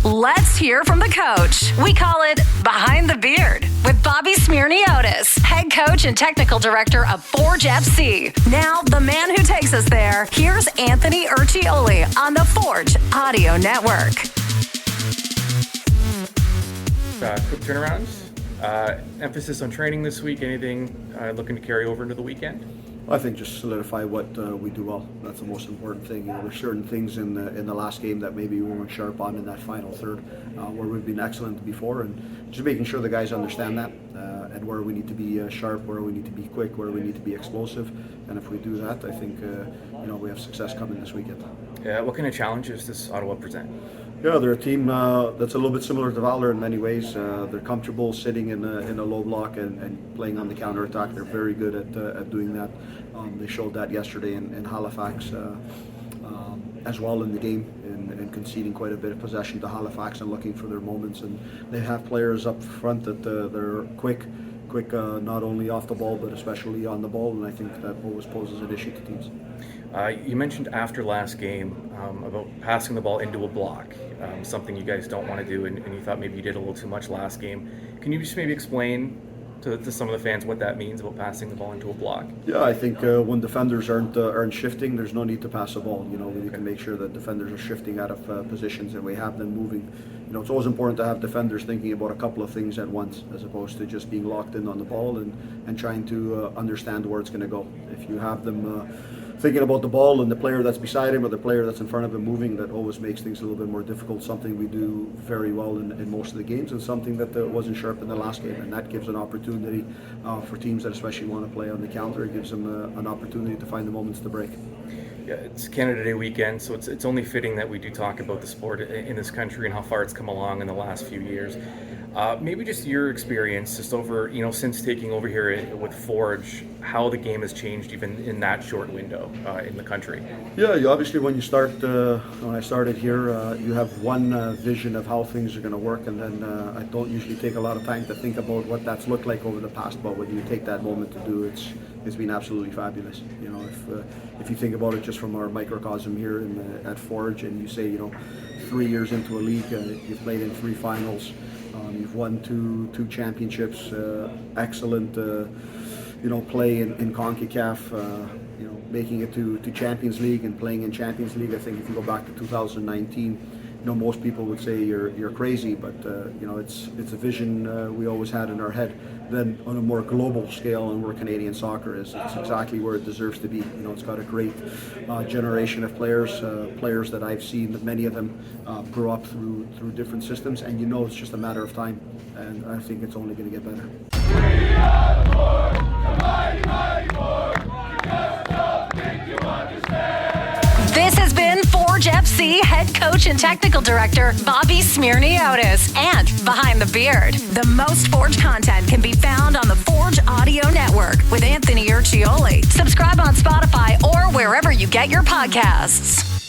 Let's hear from the coach. We call it Behind the Beard with Bobby Smyrniotis, head coach and technical director of Forge FC. Now, the man who takes us there, here's Anthony Urciuoli on the Forge Audio Network. Quick turnarounds. Emphasis on training this week. Anything looking to carry over into the weekend? I think just solidify what we do well. That's the most important thing. There's certain things in the last game that maybe we weren't sharp on in that final third, where we've been excellent before, and just making sure the guys understand that and where we need to be sharp, where we need to be quick, where we need to be explosive. And if we do that, I think we have success coming this weekend. Yeah. What kind of challenges does Ottawa present? Yeah, they're a team that's a little bit similar to Valor in many ways. They're comfortable sitting in a low block and playing on the counter attack. They're very good at doing that. They showed that yesterday in Halifax as well in the game, and conceding quite a bit of possession to Halifax and looking for their moments. And they have players up front that they're quick not only off the ball but especially on the ball, and I think that always poses an issue to teams. You mentioned after last game about passing the ball into a block, something you guys don't want to do, and you thought maybe you did a little too much last game. Can you just maybe explain to some of the fans what that means about passing the ball into a block? Yeah, I think when defenders aren't shifting, there's no need to pass the ball. We need to make sure that defenders are shifting out of positions and we have them moving. It's always important to have defenders thinking about a couple of things at once, as opposed to just being locked in on the ball and trying to understand where it's going to go. If you have them thinking about the ball and the player that's beside him or the player that's in front of him moving, that always makes things a little bit more difficult. Something we do very well in most of the games, and something that wasn't sharp in the last game. And that gives an opportunity for teams that especially want to play on the counter. It gives them an opportunity to find the moments to break. Yeah, it's Canada Day weekend, so it's only fitting that we do talk about the sport in this country and how far it's come along in the last few years. Maybe just your experience, just over, since taking over here with Forge, how the game has changed even in that short window in the country. Yeah, obviously when you start, when I started here, you have one vision of how things are going to work, and then I don't usually take a lot of time to think about what that's looked like over the past, but when you take that moment to do it, it's been absolutely fabulous. If you think about it just from our microcosm here at Forge, and you say, 3 years into a league, you've played in 3 finals, you've won two championships, excellent, play in CONCACAF, making it to Champions League and playing in Champions League. I think if you go back to 2019, most people would say you're crazy, but it's a vision we always had in our head. Then on a more global scale, and where Canadian soccer is, it's exactly where it deserves to be. It's got a great generation of players that I've seen, that many of them grew up through different systems, and it's just a matter of time, and I think it's only going to get better. We are the Forge, the mighty, mighty Forge. Just don't think you understand. This has been Forge FC head coach and technical director Bobby Smyrniotis and Behind the Beard. The most Forge content can be found on the Forge Audio Network with Anthony Urciuoli. Subscribe on Spotify or wherever you get your podcasts.